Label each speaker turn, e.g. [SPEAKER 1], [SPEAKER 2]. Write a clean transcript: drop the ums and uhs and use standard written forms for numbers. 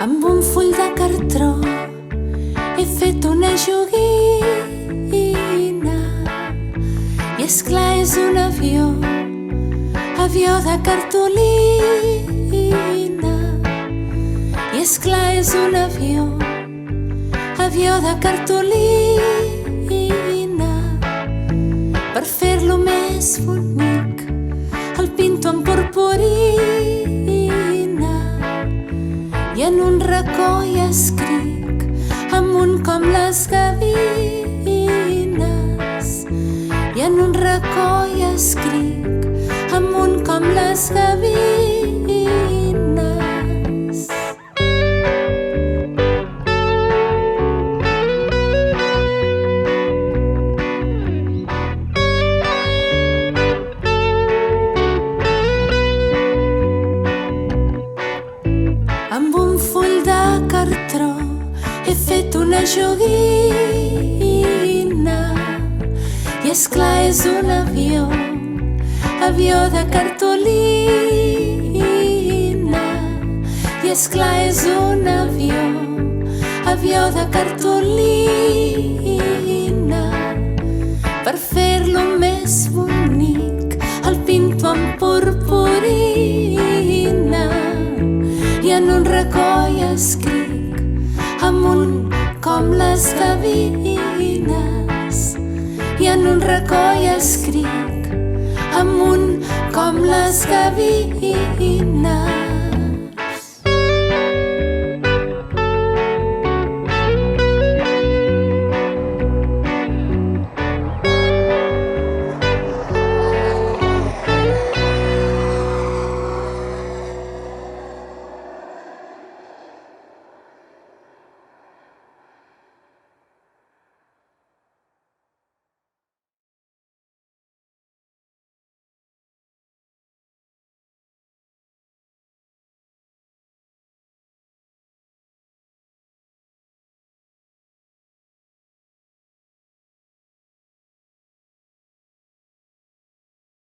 [SPEAKER 1] Amb un full de cartró he fet una joguina i esclar és un avió, avió de cartolina. I esclar és un avió, avió de cartolina. Per fer-lo més bonic el pinto amb purpurina i en un racó hi escric amunt com les gavines. I en un racó hi escric amunt com les gavines. Amb un full de cartró he fet una joguina i esclar és un avió, avió de cartolina. I esclar és un avió, avió de cartolina. Per fer-lo més bonic el pinto amb purpurina i en un racó hi escric amunt com les gavines. I en un racó hi escric amunt com les gavines.